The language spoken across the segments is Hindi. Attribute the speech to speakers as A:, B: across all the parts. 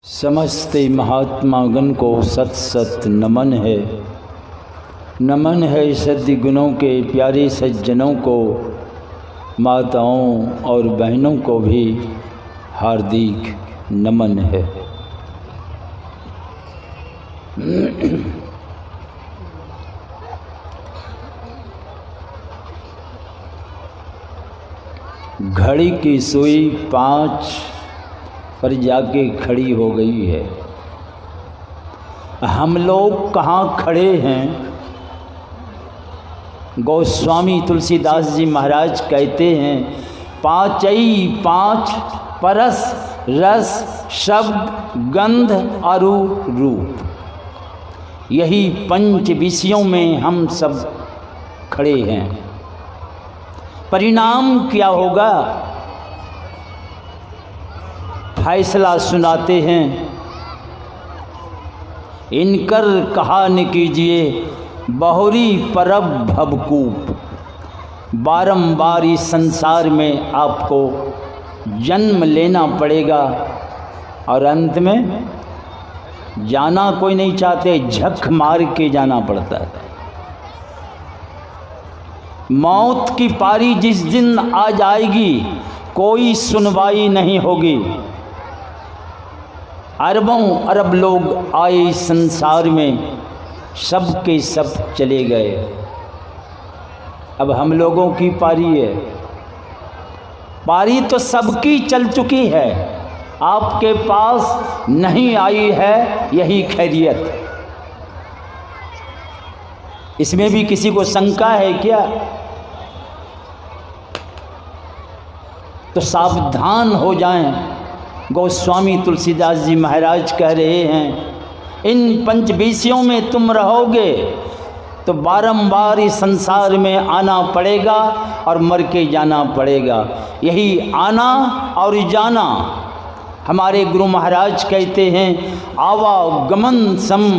A: समस्त महात्मागण को सत सत नमन है। नमन है सद्गुणों के प्यारे सज्जनों को, माताओं और बहनों को भी हार्दिक नमन है। घड़ी की सुई 5 पर जाके खड़ी हो गई है। हम लोग कहाँ खड़े हैं? गोस्वामी तुलसीदास जी महाराज कहते हैं, पांचई 5 परस रस शब्द गंध अरु रूप, यही 5 विषयों में हम सब खड़े हैं। परिणाम क्या होगा? फैसला सुनाते हैं। इनकर कहा न कीजिए बहुरी परब भवकूप। बारंबार इस संसार में आपको जन्म लेना पड़ेगा और अंत में जाना कोई नहीं चाहते, झक मार के जाना पड़ता है। मौत की पारी जिस दिन आ जाएगी कोई सुनवाई नहीं होगी। अरबों अरब लोग आए इस संसार में, सब के सब चले गए। अब हम लोगों की पारी है। पारी तो सबकी चल चुकी है, आपके पास नहीं आई है, यही खैरियत। इसमें भी किसी को शंका है क्या? तो सावधान हो जाएं। गोस्वामी तुलसीदास जी महाराज कह रहे हैं, इन 5 विषयों में तुम रहोगे तो बारंबार इस संसार में आना पड़ेगा और मर के जाना पड़ेगा। यही आना और जाना। हमारे गुरु महाराज कहते हैं, आवागमन सम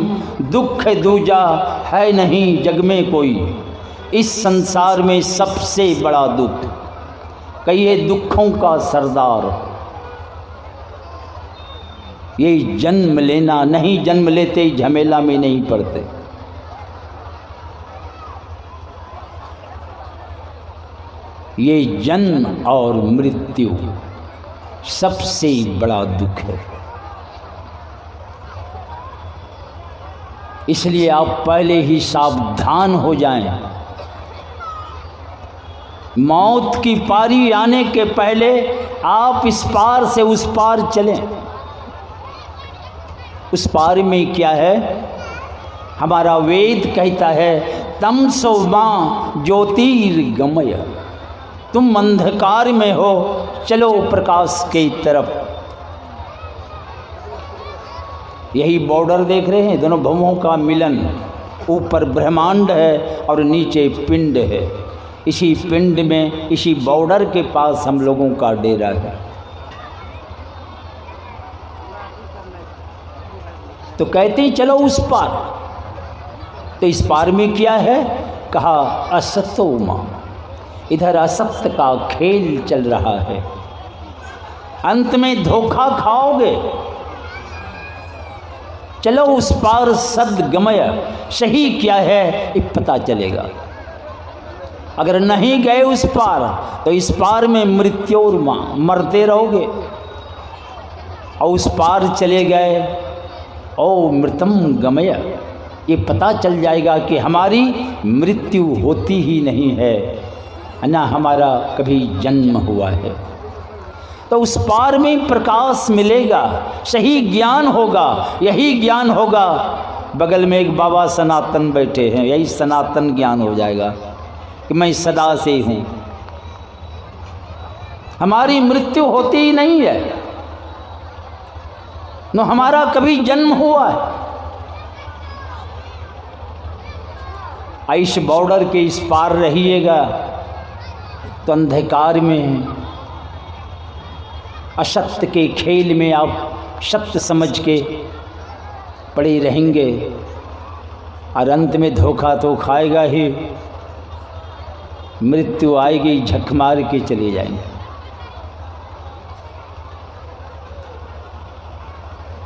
A: दुख दूजा है नहीं जग में कोई। इस संसार में सबसे बड़ा दुख, कहिए दुखों का सरदार, ये जन्म लेना। नहीं जन्म लेते झमेला में नहीं पड़ते। ये जन्म और मृत्यु सबसे बड़ा दुख है। इसलिए आप पहले ही सावधान हो जाएं। मौत की पारी आने के पहले आप इस पार से उस पार चलें। उस पार में क्या है? हमारा वेद कहता है, तमसो मां ज्योतिर्गमय। तुम अंधकार में हो, चलो प्रकाश की तरफ। यही बॉर्डर देख रहे हैं, दोनों भवों का मिलन। ऊपर ब्रह्मांड है और नीचे पिंड है। इसी पिंड में, इसी बॉर्डर के पास हम लोगों का डेरा है। तो कहते हैं चलो उस पार। तो इस पार में क्या है? कहा असतो मां। इधर असत्य का खेल चल रहा है। अंत में धोखा खाओगे। चलो उस पार सद्गमय, सही क्या है ये पता चलेगा। अगर नहीं गए उस पार तो इस पार में मृत्यु और मरते रहोगे। और उस पार चले गए, ओ मृतम गमय, ये पता चल जाएगा कि हमारी मृत्यु होती ही नहीं है, ना हमारा कभी जन्म हुआ है। तो उस पार में प्रकाश मिलेगा, सही ज्ञान होगा। यही ज्ञान होगा। बगल में एक बाबा सनातन बैठे हैं, यही सनातन ज्ञान हो जाएगा कि मैं सदा से हूँ। हमारी मृत्यु होती ही नहीं है, न हमारा कभी जन्म हुआ है। इस बॉर्डर के इस पार रहिएगा तो अंधकार में, असत्य के खेल में आप सत्य समझ के पड़े रहेंगे और अंत में धोखा तो खाएगा ही। मृत्यु आएगी, झक मार के चले जाएंगे।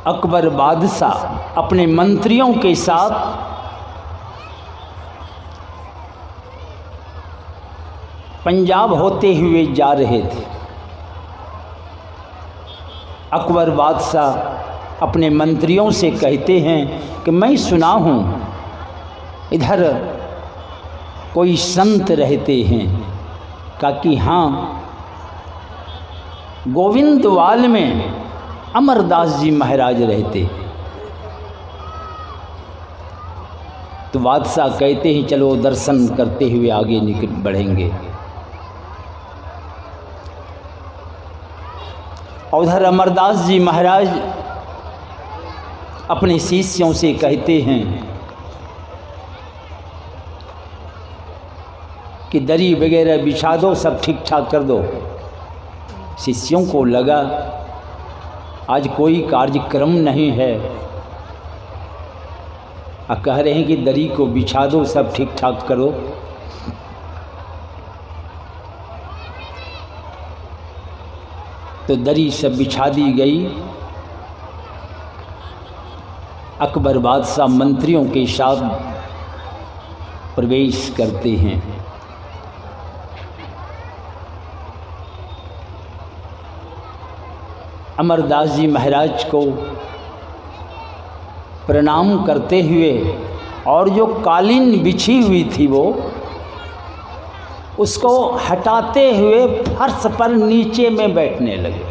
A: अकबर बादशाह अपने मंत्रियों के साथ पंजाब होते हुए जा रहे थे। अकबर बादशाह अपने मंत्रियों से कहते हैं कि मैं सुना हूँ इधर कोई संत रहते हैं। कहा कि हाँ, गोविंदवाल में अमरदास जी महाराज रहते। तो बादशाह कहते हैं चलो दर्शन करते हुए आगे निकल बढ़ेंगे। और उधर अमरदास जी महाराज अपने शिष्यों से कहते हैं कि दरी वगैरह बिछा दो, सब ठीक ठाक कर दो। शिष्यों को लगा आज कोई कार्यक्रम नहीं है, कह रहे हैं कि दरी को बिछा दो, सब ठीक ठाक करो। तो दरी सब बिछा दी गई। अकबर बादशाह मंत्रियों के साथ प्रवेश करते हैं। अमरदास जी महाराज को प्रणाम करते हुए और जो कालीन बिछी हुई थी वो उसको हटाते हुए फर्श पर नीचे में बैठने लगे।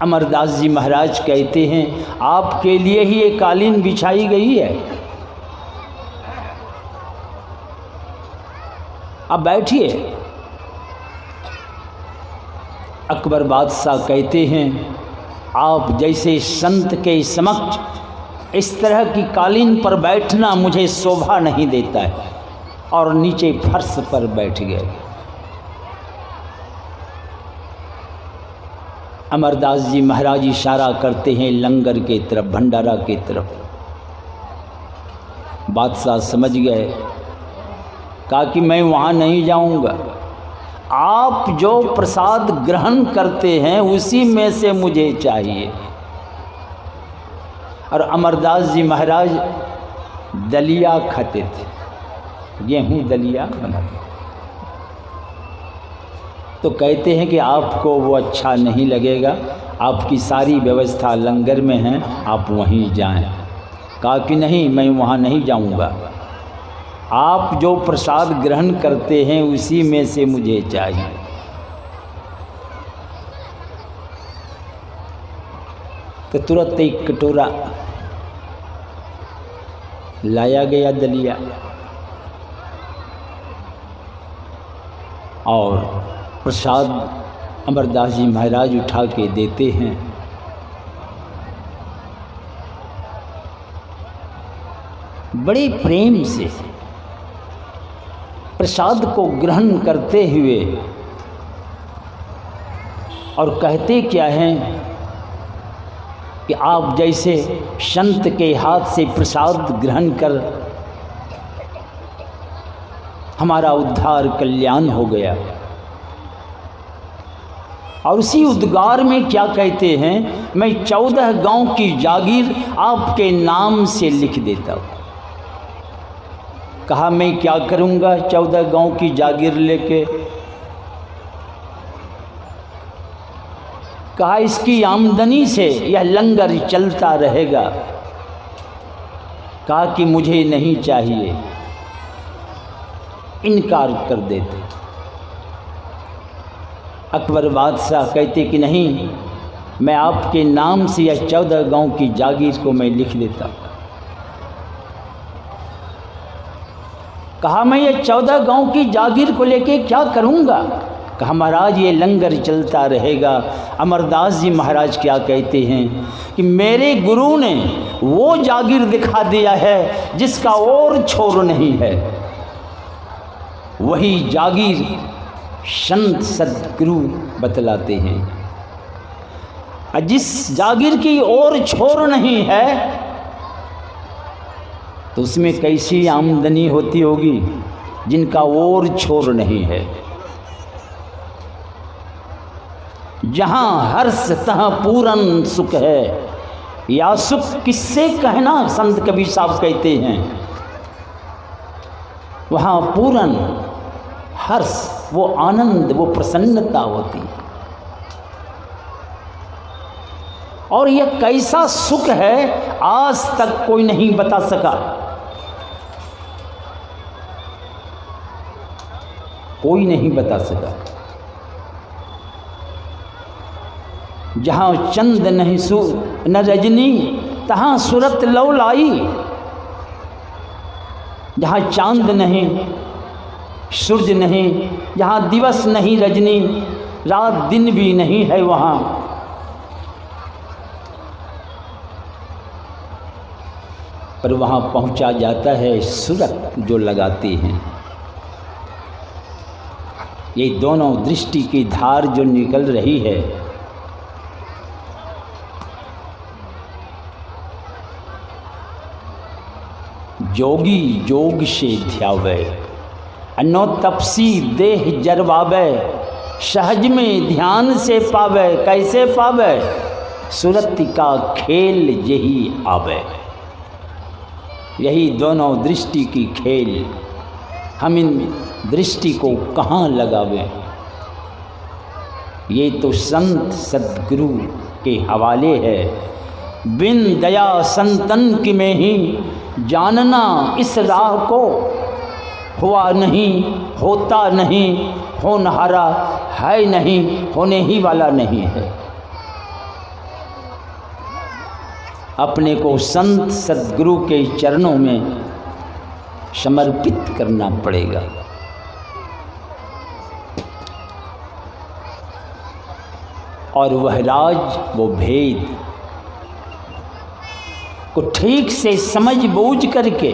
A: अमरदास जी महाराज कहते हैं आपके लिए ही ये कालीन बिछाई गई है, अब बैठिए। अकबर बादशाह कहते हैं आप जैसे संत के समक्ष इस तरह की कालीन पर बैठना मुझे शोभा नहीं देता है, और नीचे फर्श पर बैठ गए। अमरदास जी महाराज इशारा करते हैं लंगर के तरफ, भंडारा के तरफ। बादशाह समझ गए, कहा कि मैं वहाँ नहीं जाऊँगा, आप जो प्रसाद ग्रहण करते हैं उसी में से मुझे चाहिए। और अमरदास जी महाराज दलिया खाते थे, गेहूँ दलिया बनाते। तो कहते हैं कि आपको वो अच्छा नहीं लगेगा, आपकी सारी व्यवस्था लंगर में है, आप वहीं जाएं। कहा कि नहीं, मैं वहाँ नहीं जाऊँगा, आप जो प्रसाद ग्रहण करते हैं उसी में से मुझे चाहिए। तो तुरंत एक कटोरा लाया गया दलिया, और प्रसाद अमरदास जी महाराज उठा के देते हैं। बड़े प्रेम से प्रसाद को ग्रहण करते हुए और कहते क्या हैं कि आप जैसे संत के हाथ से प्रसाद ग्रहण कर हमारा उद्धार कल्याण हो गया। और उसी उद्गार में क्या कहते हैं, मैं 14 गांव की जागीर आपके नाम से लिख देता हूँ। कहा मैं क्या करूँगा 14 गांव की जागीर लेके? कहा इसकी आमदनी से यह लंगर चलता रहेगा। कहा कि मुझे नहीं चाहिए, इनकार कर देते। अकबर बादशाह कहते कि नहीं, मैं आपके नाम से यह 14 गांव की जागीर को मैं लिख देता। कहा मैं ये 14 गांव की जागीर को लेके क्या करूँगा? कहा महाराज ये लंगर चलता रहेगा। अमरदास जी महाराज क्या कहते हैं कि मेरे गुरु ने वो जागीर दिखा दिया है जिसका और छोर नहीं है। वही जागीर संत सद्गुरु बतलाते हैं। जिस जागीर की और छोर नहीं है तो उसमें कैसी आमदनी होती होगी जिनका और छोर नहीं है। जहाँ हर्ष तहाँ पूरन सुख है। या सुख किससे कहना, संत कबीर साहब कहते हैं, वहाँ पूरन हर्ष, वो आनंद, वो प्रसन्नता होती है। और यह कैसा सुख है आज तक कोई नहीं बता सका। कोई नहीं बता सका। जहाँ चंद नहीं न रजनी तहाँ सूरत लौ लाई। जहाँ चांद नहीं, सूरज नहीं, जहाँ दिवस नहीं रजनी, रात दिन भी नहीं है वहाँ। पर वहाँ पहुँचा जाता है सूरत जो लगाते हैं। ये दोनों दृष्टि की धार जो निकल रही है, जोगी जोग से ध्यावे, अन्नो तपसी देह जरवावे, सहज में ध्यान से पावे। कैसे पावे? सूरत का खेल यही आवे। यही दोनों दृष्टि की खेल। हम इन दृष्टि को कहाँ लगावें? ये तो संत सद्गुरु के हवाले है। बिन दया संतन की में ही जानना इस राह को, हुआ नहीं, होता नहीं, होनहारा है नहीं, होने ही वाला नहीं है। अपने को संत सद्गुरु के चरणों में समर्पित करना पड़ेगा। और वह राज, वो भेद को ठीक से समझ बूझ करके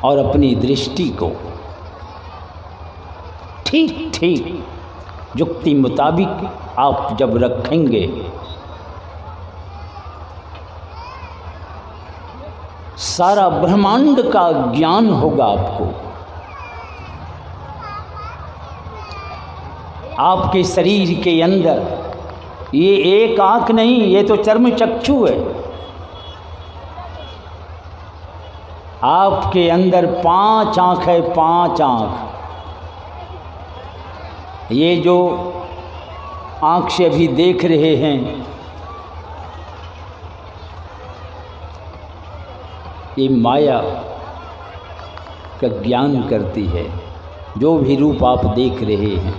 A: और अपनी दृष्टि को ठीक ठीक युक्ति मुताबिक आप जब रखेंगे, सारा ब्रह्मांड का ज्ञान होगा आपको। आपके शरीर के अंदर ये एक आँख नहीं, ये तो चर्म चक्षु है। आपके अंदर 5 आँख है, 5 आँख। ये जो आँख से अभी देख रहे हैं, ये माया का ज्ञान करती है। जो भी रूप आप देख रहे हैं,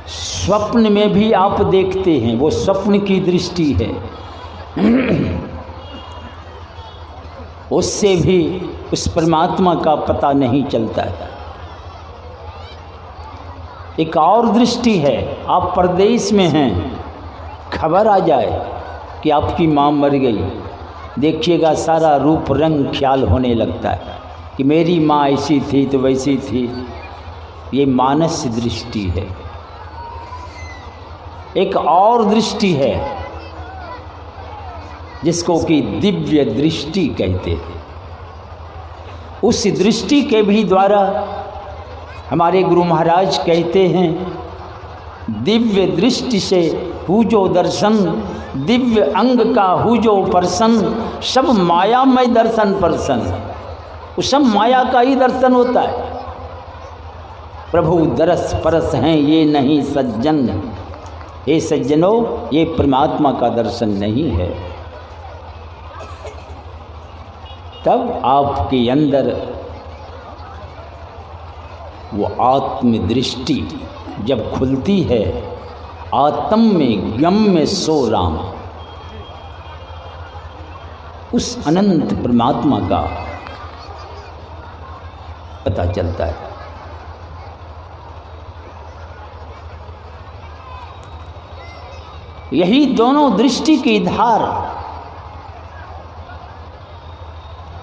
A: स्वप्न में भी आप देखते हैं, वो स्वप्न की दृष्टि है। उससे भी उस परमात्मा का पता नहीं चलता है। एक और दृष्टि है, आप परदेश में हैं, खबर आ जाए कि आपकी माँ मर गई, देखिएगा सारा रूप रंग ख्याल होने लगता है कि मेरी माँ ऐसी थी तो वैसी थी। ये मानस दृष्टि है। एक और दृष्टि है जिसको कि दिव्य दृष्टि कहते थे। उस दृष्टि के भी द्वारा हमारे गुरु महाराज कहते हैं, दिव्य दृष्टि से हुजो दर्शन, दिव्य अंग का हुजो परसन, सब मायामय दर्शन परसन। वो सब माया का ही दर्शन होता है। प्रभु दरस परस हैं ये नहीं सज्जन, हे सज्जनों, ये परमात्मा का दर्शन नहीं है। तब आपके अंदर वो आत्मदृष्टि जब खुलती है, आत्म में गम में सो राम, उस अनंत परमात्मा का पता चलता है। यही दोनों दृष्टि की धार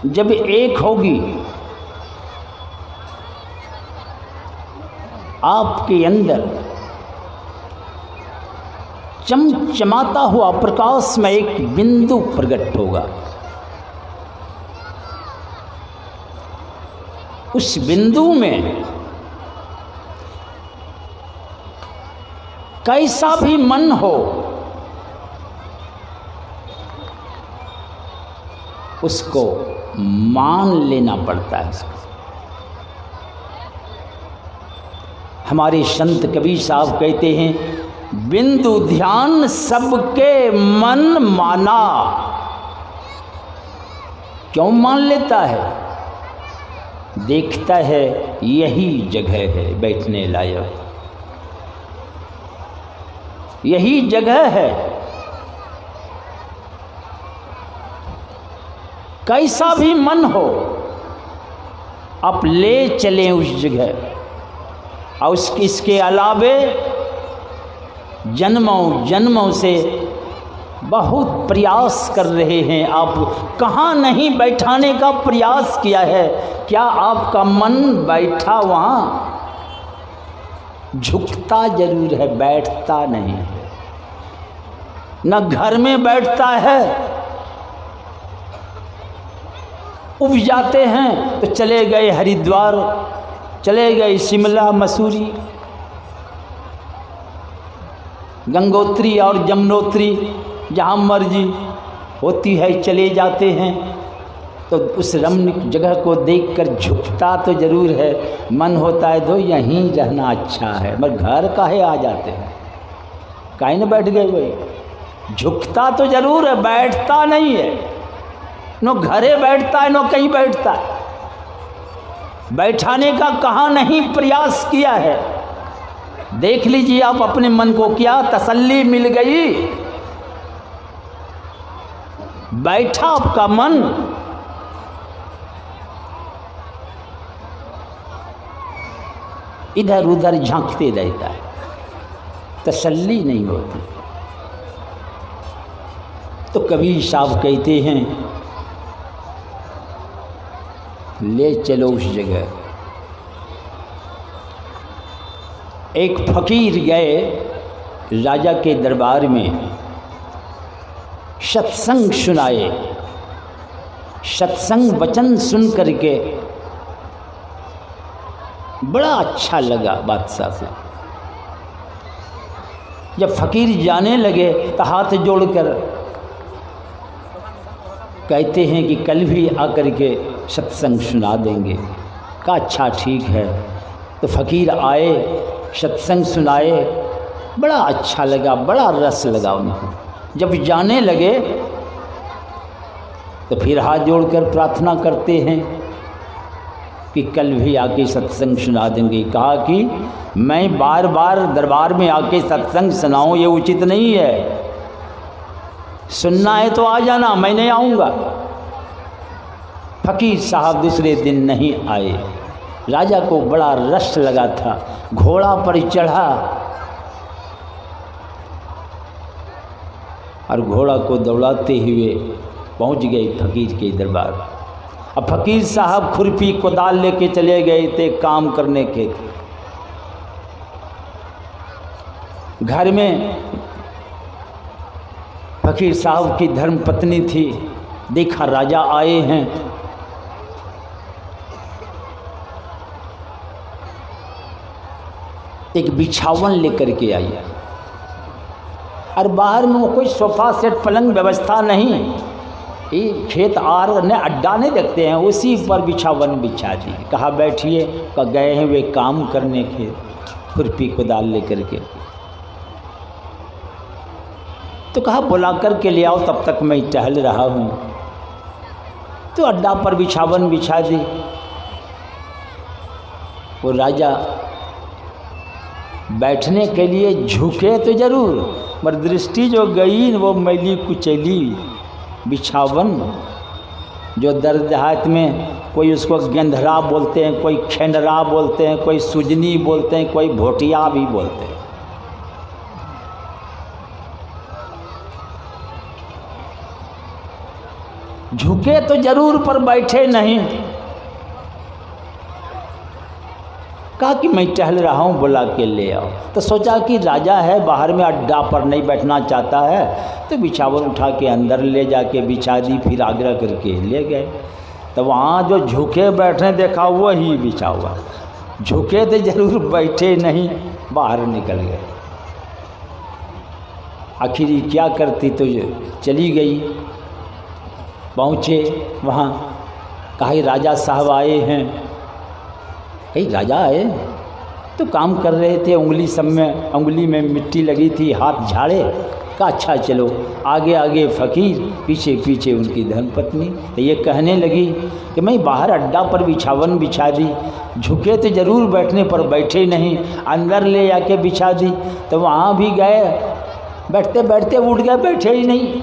A: जब एक होगी, आपके अंदर चमचमाता हुआ प्रकाश में एक बिंदु प्रकट होगा। उस बिंदु में कैसा भी मन हो उसको मान लेना पड़ता है। हमारे संत कबीर साहब कहते हैं, बिंदु ध्यान सबके मन माना। क्यों मान लेता है? देखता है यही जगह है बैठने लायक, यही जगह है। कैसा भी मन हो आप ले चलें उस जगह। और इसके अलावे जन्मों जन्मों से बहुत प्रयास कर रहे हैं आप, कहाँ नहीं बैठाने का प्रयास किया है। क्या आपका मन बैठा वहाँ? झुकता जरूर है, बैठता नहीं है। न घर में बैठता है, उब जाते हैं तो चले गए हरिद्वार, चले गए शिमला मसूरी, गंगोत्री और जमुनोत्री, जहाँ मर्जी होती है चले जाते हैं। तो उस रमणीक जगह को देखकर झुकता तो जरूर है, मन होता है तो यहीं रहना अच्छा है, मगर घर काहे आ जाते हैं, काहे न बैठ गए वही। झुकता तो जरूर है, बैठता नहीं है। नो घरे बैठता है, नो कहीं बैठता है। बैठाने का कहाँ नहीं प्रयास किया है। देख लीजिए आप अपने मन को, क्या तसल्ली मिल गई? बैठा आपका मन। इधर उधर झांकते रहता है, तसल्ली नहीं होती। तो कबीर साहब कहते हैं, ले चलो उस जगह। एक फकीर गए राजा के दरबार में, सत्संग सुनाए। सत्संग वचन सुन करके बड़ा अच्छा लगा बादशाह से। जब फकीर जाने लगे तो हाथ जोड़कर कहते हैं कि कल भी आकर के सत्संग सुना देंगे। कहा अच्छा ठीक है। तो फकीर आए, सत्संग सुनाए, बड़ा अच्छा लगा, बड़ा रस लगा उनको। जब जाने लगे तो फिर हाथ जोड़कर प्रार्थना करते हैं कि कल भी आके सत्संग सुना देंगे। कहा कि मैं बार बार दरबार में आके सत्संग सुनाऊं ये उचित नहीं है। सुनना है तो आ जाना, मैं नहीं आऊँगा। फकीर साहब दूसरे दिन नहीं आए। राजा को बड़ा रस लगा था, घोड़ा पर चढ़ा और घोड़ा को दौड़ाते हुए पहुंच गए फकीर के दरबार। अब फकीर साहब खुरपी कोदाल लेके चले गए थे काम करने के। घर में फकीर साहब की धर्म पत्नी थी, देखा राजा आए हैं। एक बिछावन लेकर के आई और बाहर में कोई सोफा सेट पलंग व्यवस्था नहीं। ये खेत आर ने अड्डा नहीं देखते हैं, उसी पर बिछावन बिछा दी। कहा बैठिए। का गए हैं वे काम करने के, खुरपी कोदाल लेकर के। तो कहा बुला कर के ले आओ, तब तक मैं टहल रहा हूँ। तो अड्डा पर बिछावन बिछा दी। वो राजा बैठने के लिए झुके तो जरूर, मगर दृष्टि जो गई वो मैली कुचैली बिछावन, जो दर्द देहात में कोई उसको गेंधरा बोलते हैं, कोई खेंडरा बोलते हैं, कोई सुजनी बोलते हैं, कोई भोटिया भी बोलते हैं। झुके तो जरूर पर बैठे नहीं। कहा कि मैं टहल रहा हूँ, बुला के ले आओ। तो सोचा कि राजा है बाहर में, अड्डा पर नहीं बैठना चाहता है, तो बिछावन उठा के अंदर ले जाके बिछा दी। फिर आग्रह करके ले गए। तो वहाँ जो झुके बैठने देखा वही बिछा हुआ, झुके तो जरूर बैठे नहीं, बाहर निकल गए। आखिर ये क्या करती, तो चली गई। पहुँचे वहाँ, कहा राजा साहब आए हैं। कहीं राजा आए तो काम कर रहे थे, उंगली में मिट्टी लगी थी, हाथ झाड़े। कहा अच्छा चलो, आगे आगे फ़कीर, पीछे पीछे उनकी धर्मपत्नी। तो ये कहने लगी कि मैं बाहर अड्डा पर बिछावन बिछा दी, झुके तो जरूर बैठने पर बैठे नहीं, अंदर ले आके बिछा दी। तो वहाँ भी गए, बैठते बैठते उठ गए, बैठे ही नहीं।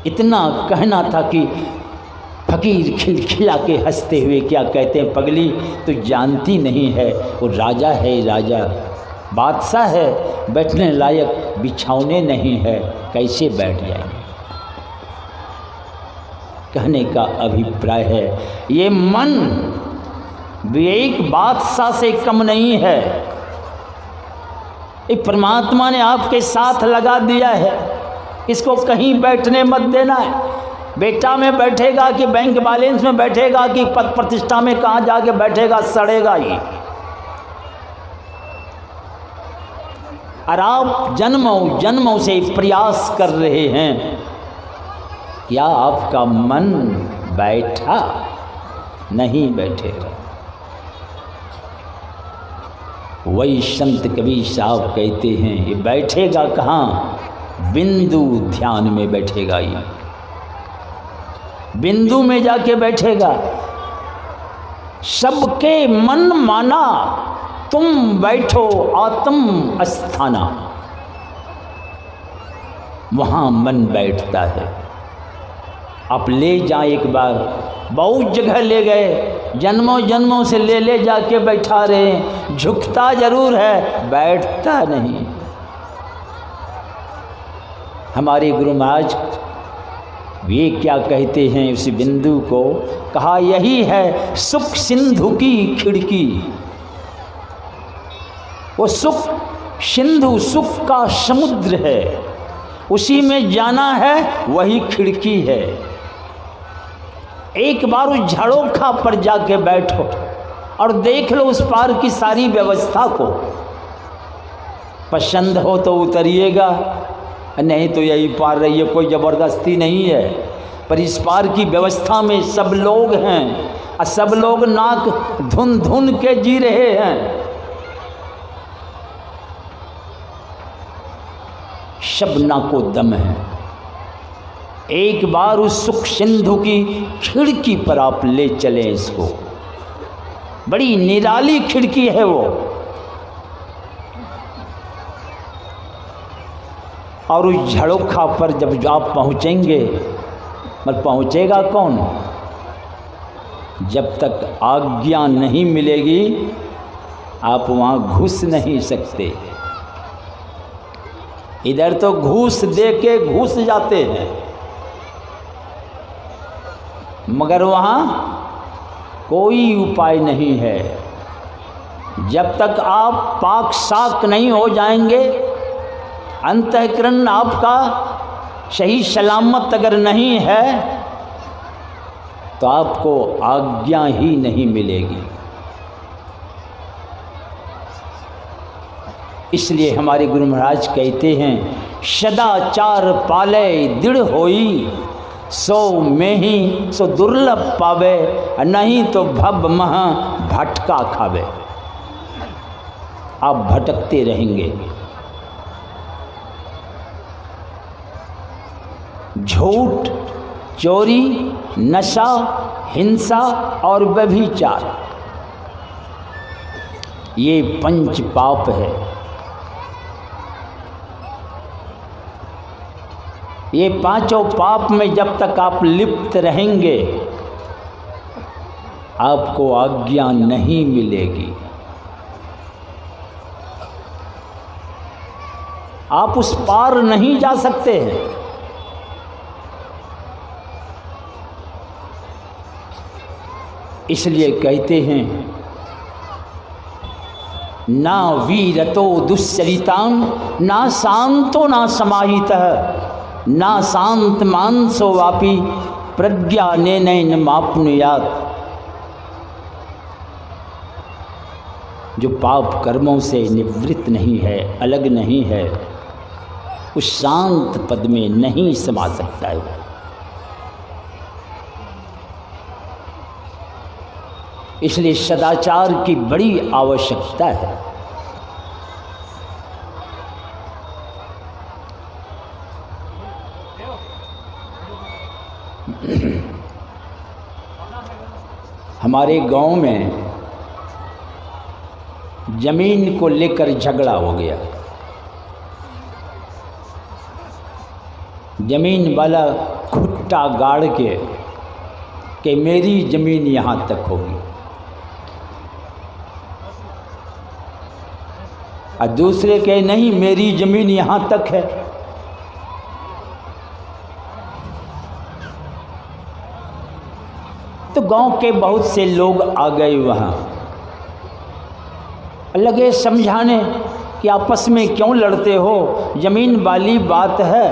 A: इतना कहना था कि फ़कीर खिलखिला के हंसते हुए क्या कहते हैं, पगली तो जानती नहीं है, वो राजा है, राजा बादशाह है, बैठने लायक बिछौने नहीं है, कैसे बैठ जाएंगे। कहने का अभिप्राय है ये मन भी एक बादशाह से कम नहीं है। एक परमात्मा ने आपके साथ लगा दिया है, इसको कहीं बैठने मत देना है। बेटा में बैठेगा कि बैंक बैलेंस में बैठेगा कि पद प्रतिष्ठा में कहाँ जाके बैठेगा, सड़ेगा ही। और आप जन्मों जन्मों से प्रयास कर रहे हैं, क्या आपका मन बैठा? नहीं बैठेगा। वही संत कबीर साहब कहते हैं, ये बैठेगा कहाँ? बिंदु ध्यान में बैठेगा। ये बिंदु में जाके बैठेगा। सबके मन माना, तुम बैठो आत्म अस्थाना, वहाँ मन बैठता है। आप ले जाए, एक बार बहुत जगह ले गए, जन्मों जन्मों से ले जाके बैठा रहे हैं, झुकता जरूर है, बैठता नहीं। हमारे गुरु महाराज वे क्या कहते हैं उस बिंदु को? कहा यही है सुख सिंधु की खिड़की। वो सुख सिंधु, सुख का समुद्र है, उसी में जाना है, वही खिड़की है। एक बार उस झड़ोखा पर जाके बैठो और देख लो उस पार की सारी व्यवस्था को। पसंद हो तो उतरिएगा, नहीं तो यही पार रहिए, कोई ज़बरदस्ती नहीं है। पर इस पार की व्यवस्था में सब लोग हैं और सब लोग नाक धुन धुन के जी रहे हैं। सब नाको दम है। एक बार उस सुख सिंधु की खिड़की पर आप ले चले इसको, बड़ी निराली खिड़की है वो। और उस झड़ोखा पर जब आप पहुँचेंगे, पर पहुँचेगा कौन? जब तक आज्ञा नहीं मिलेगी आप वहाँ घुस नहीं सकते। इधर तो घूस दे के घुस जाते हैं, मगर वहाँ कोई उपाय नहीं है। जब तक आप पाक साक नहीं हो जाएंगे, अंतःकरण आपका सही सलामत अगर नहीं है, तो आपको आज्ञा ही नहीं मिलेगी। इसलिए हमारे गुरु महाराज कहते हैं, सदाचार पाले दृढ़ होई, सो में ही सो दुर्लभ पावे, नहीं तो भव महा भटका खावे। आप भटकते रहेंगे। झूठ, चोरी, नशा, हिंसा और व्यभिचार, ये पंच पाप है। ये पांचों पाप में जब तक आप लिप्त रहेंगे, आपको आज्ञा नहीं मिलेगी। आप उस पार नहीं जा सकते हैं। इसलिए कहते हैं, ना वीरतो दुश्चरितां, ना शांतो ना समाहितः, ना शांत मानसो वापी, प्रज्ञा ने नैन मापनुयात। जो पाप कर्मों से निवृत्त नहीं है, अलग नहीं है, उस शांत पद में नहीं समा सकता है। इसलिए सदाचार की बड़ी आवश्यकता है। हमारे गांव में जमीन को लेकर झगड़ा हो गया। जमीन वाला खुट्टा गाड़ के कि मेरी जमीन यहाँ तक होगी, और दूसरे कहे नहीं मेरी जमीन यहाँ तक है। तो गांव के बहुत से लोग आ गए वहाँ, लगे समझाने कि आपस में क्यों लड़ते हो, जमीन वाली बात है,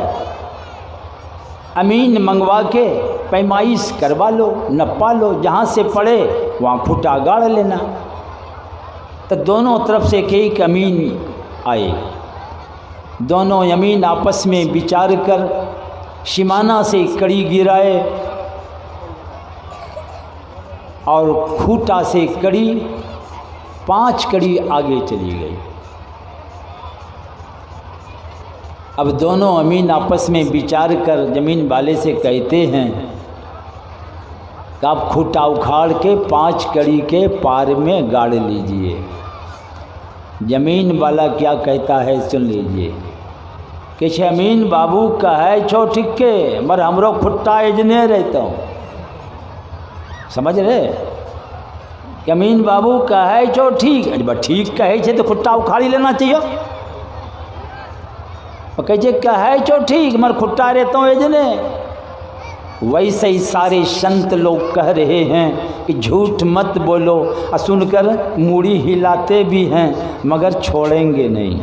A: अमीन मंगवा के पैमाइश करवा लो, नपा लो, जहाँ से पड़े वहाँ खुटा गाड़ लेना। तो दोनों तरफ से एक अमीन आए। दोनों अमीन आपस में विचार कर सीमाना से कड़ी गिराए और खूटा से कड़ी 5 कड़ी आगे चली गई। अब दोनों अमीन आपस में विचार कर जमीन वाले से कहते हैं कि आप खूटा उखाड़ के 5 कड़ी के पार में गाड़ लीजिए। जमीन वाला क्या कहता है सुन लीजिए कि अमीन बाबू का है छो ठीक के मर हमरो खुट्टा एजने रहता हूँ, समझ रहे? अमीन बाबू का है जो ठीक, अरे ठीक कहे छे तो खुट्टा उखाड़ी लेना चाहिए। कहे कहे जो ठीक मर खुट्टा रहता हूँ एजने। वैसे ही सारे संत लोग कह रहे हैं कि झूठ मत बोलो, और सुनकर मूड़ी हिलाते भी हैं मगर छोड़ेंगे नहीं,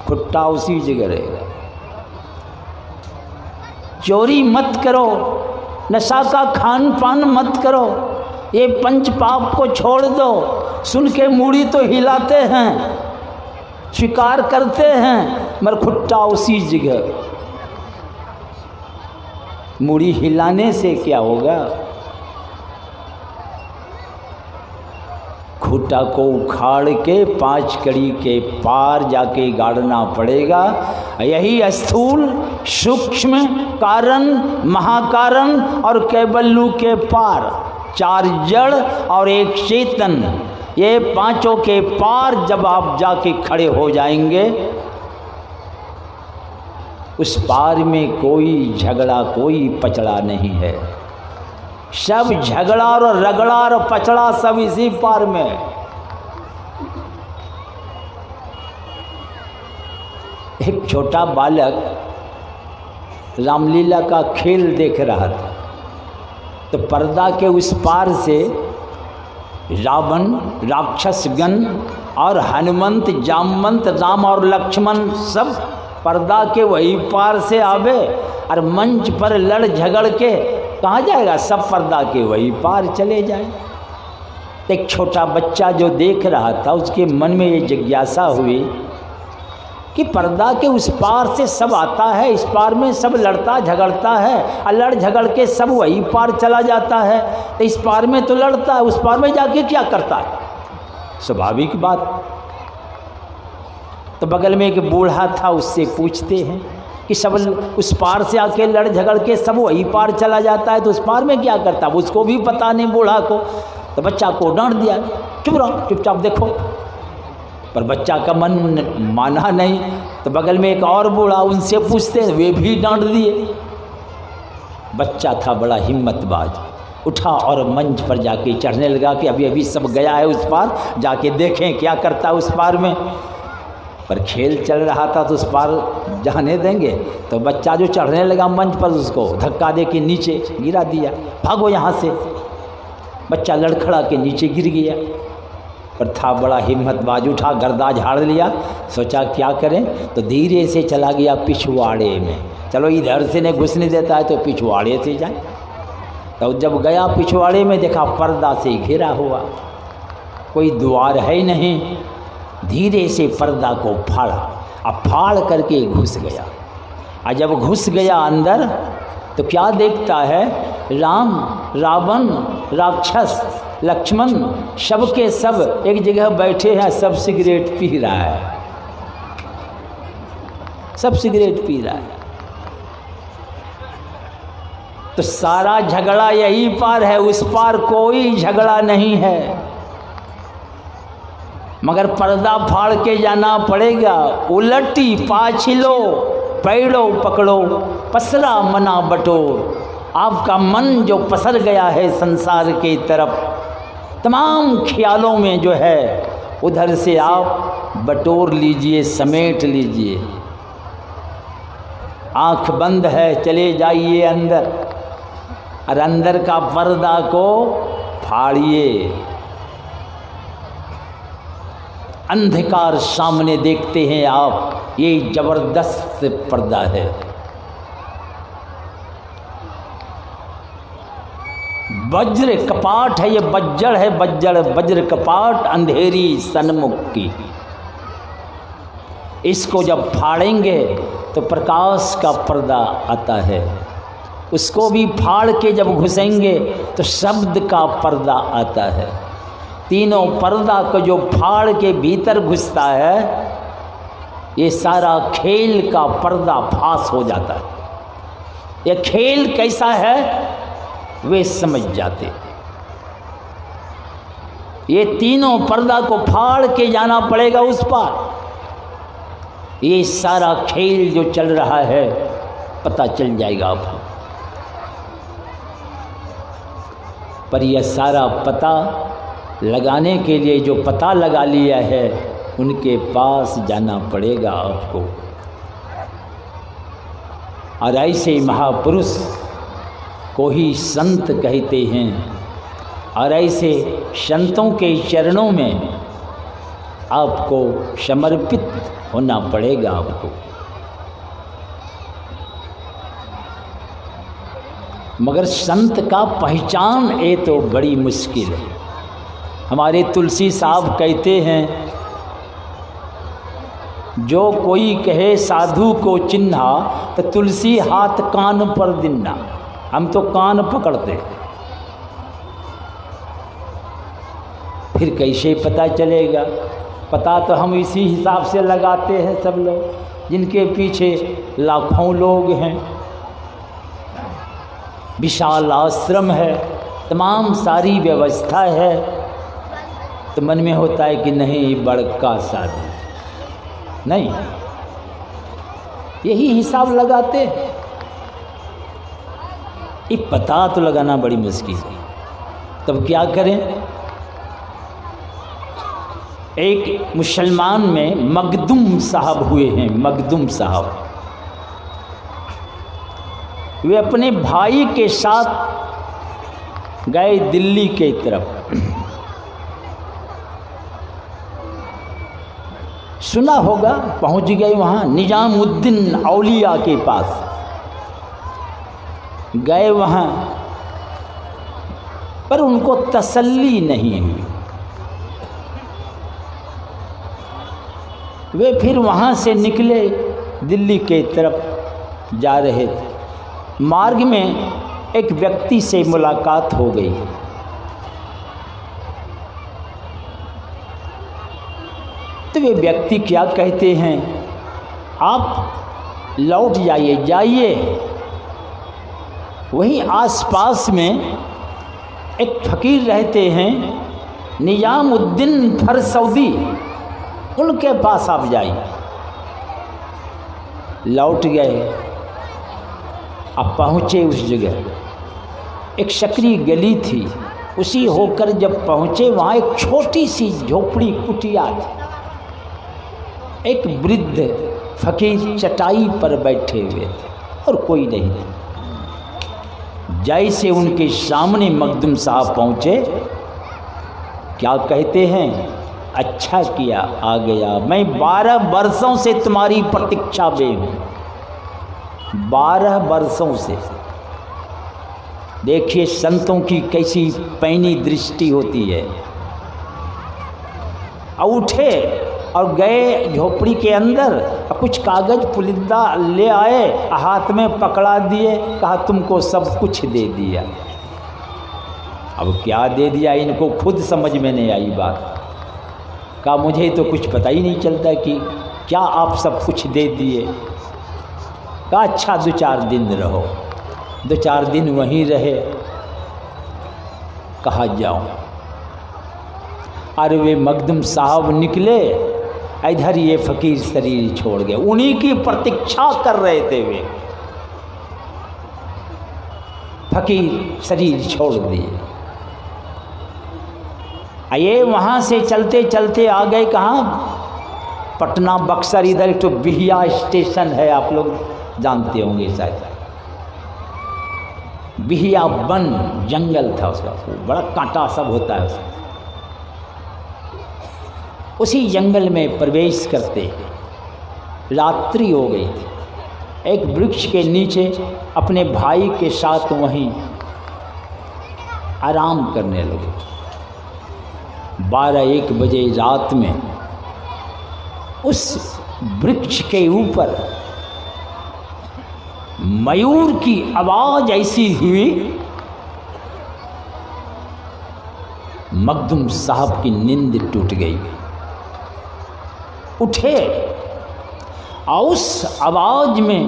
A: खुट्टा उसी जगह रहेगा। चोरी मत करो, नशा का खान पान मत करो, ये पंच पाप को छोड़ दो। सुन के मूड़ी तो हिलाते हैं, स्वीकार करते हैं, मगर खुट्टा उसी जगह। मूड़ी हिलाने से क्या होगा? खूटा को उखाड़ के 5 कड़ी के पार जाके गाड़ना पड़ेगा। यही स्थूल, सूक्ष्म, कारण, महाकारण और कैबल्लू के पार 4 जड़ और 1 चेतन, ये 5 के पार जब आप जाके खड़े हो जाएंगे, उस पार में कोई झगड़ा, कोई पचड़ा नहीं है। सब झगड़ा और रगड़ा और पचड़ा सब इसी पार में। एक छोटा बालक रामलीला का खेल देख रहा था, तो पर्दा के उस पार से रावण, राक्षसगण और हनुमंत, जामवंत, राम और लक्ष्मण सब पर्दा के वही पार से आवे और मंच पर लड़ झगड़ के कहाँ जाएगा, सब पर्दा के वही पार चले जाए। एक छोटा बच्चा जो देख रहा था उसके मन में ये जिज्ञासा हुई कि पर्दा के उस पार से सब आता है, इस पार में सब लड़ता झगड़ता है, और लड़ झगड़ के सब वही पार चला जाता है, तो इस पार में तो लड़ता है, उस पार में जाके क्या करता है? स्वाभाविक बात। तो बगल में एक बूढ़ा था, उससे पूछते हैं कि सब उस पार से आके लड़ झगड़ के सब वही पार चला जाता है, तो उस पार में क्या करता है? उसको भी पता नहीं बूढ़ा को। तो बच्चा को डांट दिया, चुप रहो, चुपचाप देखो। पर बच्चा का मन माना नहीं। तो बगल में एक और बूढ़ा, उनसे पूछते हैं, वे भी डांट दिए। बच्चा था बड़ा हिम्मतबाज, उठा और मंच पर जाके चढ़ने लगा कि अभी अभी सब गया है उस पार, जाके देखें क्या करता है उस पार में। पर खेल चल रहा था तो उस पार जाने देंगे? तो बच्चा जो चढ़ने लगा मंच पर, उसको धक्का दे के नीचे गिरा दिया, भागो यहाँ से। बच्चा लड़खड़ा के नीचे गिर गया। पर था बड़ा हिम्मतबाज, उठा गर्दा झाड़ लिया, सोचा क्या करें, तो धीरे से चला गया पिछवाड़े में। चलो इधर से नहीं घुसने देता है तो पिछवाड़े से जाए। तो जब गया पिछवाड़े में देखा पर्दा से घिरा हुआ, कोई द्वार है नहीं। धीरे से पर्दा को फाड़ा, अब फाड़ करके घुस गया। और जब घुस गया अंदर तो क्या देखता है, राम, रावण, राक्षस, लक्ष्मण सब के सब एक जगह बैठे हैं, सब सिगरेट पी रहा है, सब सिगरेट पी रहा है। तो सारा झगड़ा यही पार है, उस पार कोई झगड़ा नहीं है, मगर पर्दा फाड़ के जाना पड़ेगा। उलटी पाछिलो पैड़ो पकड़ो, पसरा मना बटोर। आपका मन जो पसर गया है संसार के तरफ, तमाम ख्यालों में जो है उधर से आप बटोर लीजिए, समेट लीजिए। आंख बंद है, चले जाइए अंदर और अंदर का पर्दा को फाड़िए। अंधकार सामने देखते हैं आप, ये जबरदस्त पर्दा है। वज्र कपाट है, ये बज्जड़ है, वज्र कपाट अंधेरी सन्मुख की। इसको जब फाड़ेंगे तो प्रकाश का पर्दा आता है, उसको भी फाड़ के जब घुसेंगे तो शब्द का पर्दा आता है। तीनों पर्दा को जो फाड़ के भीतर घुसता है, ये सारा खेल का पर्दा फास हो जाता है। ये खेल कैसा है वे समझ जाते। ये तीनों पर्दा को फाड़ के जाना पड़ेगा उस पार। ये सारा खेल जो चल रहा है पता चल जाएगा आपको। पर यह सारा पता लगाने के लिए जो पता लगा लिया है, उनके पास जाना पड़ेगा आपको। और ऐसे महापुरुष को ही संत कहते हैं, और ऐसे संतों के चरणों में आपको समर्पित होना पड़ेगा आपको। मगर संत का पहचान ये तो बड़ी मुश्किल है। हमारे तुलसी साहब कहते हैं, जो कोई कहे साधु को चिन्हा, तो तुलसी हाथ कान पर दिन्ना। हम तो कान पकड़ते, फिर कैसे पता चलेगा? पता तो हम इसी हिसाब से लगाते हैं सब लोग, जिनके पीछे लाखों लोग हैं, विशाल आश्रम है, तमाम सारी व्यवस्था है, तो मन में होता है कि नहीं बड़का साधु नहीं, यही हिसाब लगाते हैं। ये पता तो लगाना बड़ी मुश्किल है। तब क्या करें? एक मुसलमान में मखदूम साहब हुए हैं, मखदूम साहब। वे अपने भाई के साथ गए दिल्ली के तरफ। सुना होगा, पहुंच गए वहाँ निजामुद्दीन औलिया के पास। गए वहाँ, पर उनको तसल्ली नहीं हुई। वे फिर वहाँ से निकले, दिल्ली के तरफ जा रहे थे। मार्ग में एक व्यक्ति से मुलाकात हो गई। तो वे व्यक्ति क्या कहते हैं, आप लौट जाइए, जाइए। वहीं आसपास में एक फकीर रहते हैं, निजामुद्दीन फरसौदी, उनके पास आप जाइए। लौट गए। अब पहुँचे उस जगह, एक सकरी गली थी, उसी होकर जब पहुँचे वहाँ एक छोटी सी झोपड़ी कुटिया थी। एक वृद्ध फकीर चटाई पर बैठे हुए थे और कोई नहीं था। जैसे उनके सामने मखदूम साहब पहुँचे, क्या कहते हैं, अच्छा किया आ गया, मैं 12 वर्षों से तुम्हारी प्रतीक्षा में हूँ, 12 वर्षों से। देखिए संतों की कैसी पैनी दृष्टि होती है। और उठे और गए झोपड़ी के अंदर, कुछ कागज पुलिंदा ले आए, हाथ में पकड़ा दिए, कहा तुमको सब कुछ दे दिया। अब क्या दे दिया इनको खुद समझ में नहीं आई बात। कहा मुझे तो कुछ पता ही नहीं चलता कि क्या आप सब कुछ दे दिए। कहा अच्छा 2-4 दिन रहो। 2-4 दिन वहीं रहे। कहा जाओ। अरे वे मखदूम साहब निकले, इधर ये फकीर शरीर छोड़ गए। उन्हीं की प्रतीक्षा कर रहे थे वे। फकीर शरीर छोड़ दिए। ये वहाँ से चलते चलते आ गए कहाँ? पटना बक्सर। इधर एक तो बिहिया स्टेशन है, आप लोग जानते होंगे शायद। बिहिया वन जंगल था उसका, बड़ा कांटा सब होता है उसका। उसी जंगल में प्रवेश करते रात्रि हो गई थी। एक वृक्ष के नीचे अपने भाई के साथ वहीं आराम करने लगे। 12-1 बजे रात में उस वृक्ष के ऊपर मयूर की आवाज ऐसी हुई, मखदूम साहब की नींद टूट गई। उठे और उस आवाज में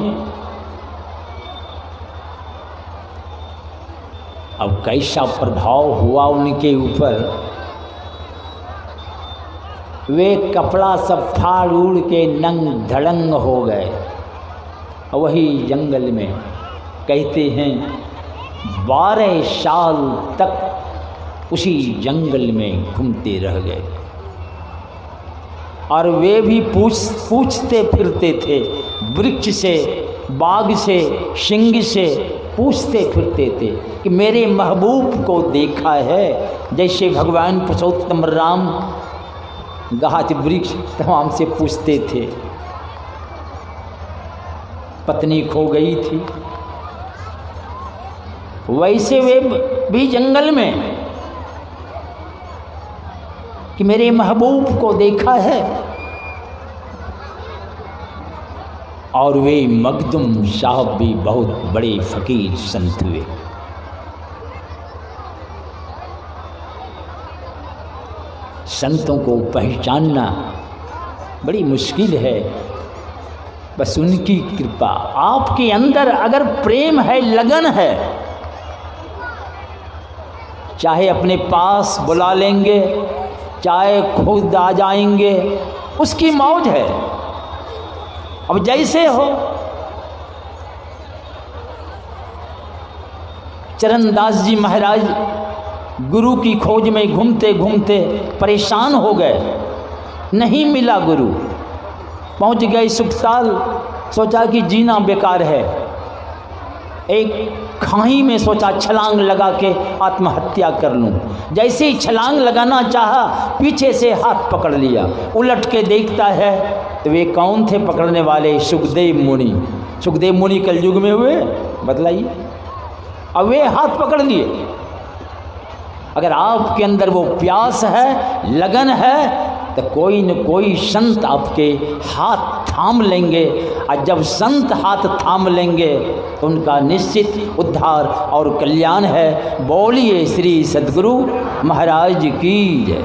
A: अब कैसा प्रभाव हुआ उनके ऊपर। वे कपड़ा सब फाड़ उड़ के नंग धड़ंग हो गए। वही जंगल में कहते हैं 12 साल तक उसी जंगल में घूमते रह गए। और वे भी पूछते फिरते थे, वृक्ष से, बाग से, सिंह से पूछते फिरते थे कि मेरे महबूब को देखा है? जैसे भगवान पुरुषोत्तम राम गाछ वृक्ष तमाम से पूछते थे। पत्नी खो गई थी, वैसे वे भी जंगल में कि मेरे महबूब को देखा है। और वे मखदूम साहब भी बहुत बड़े फकीर संत हुए। संतों को पहचानना बड़ी मुश्किल है, बस उनकी कृपा। आपके अंदर अगर प्रेम है, लगन है, चाहे अपने पास बुला लेंगे, चाहे खुद आ जाएंगे, उसकी मौज है। अब जैसे हो, चरणदास जी महाराज गुरु की खोज में घूमते घूमते परेशान हो गए, नहीं मिला गुरु। पहुंच गए सुखसाल, सोचा कि जीना बेकार है। एक खाई में सोचा छलांग लगा के आत्महत्या कर लूं। जैसे ही छलांग लगाना चाहा, पीछे से हाथ पकड़ लिया। उलट के देखता है तो वे कौन थे पकड़ने वाले? सुखदेव मुनि। सुखदेव मुनि कलयुग में हुए, बतलाइए। अब वे हाथ पकड़ लिए। अगर आपके अंदर वो प्यास है, लगन है, तो कोई न कोई संत आपके हाथ थाम लेंगे। और जब संत हाथ थाम लेंगे तो उनका निश्चित उद्धार और कल्याण है। बोलिए श्री सद्गुरु महाराज की जय।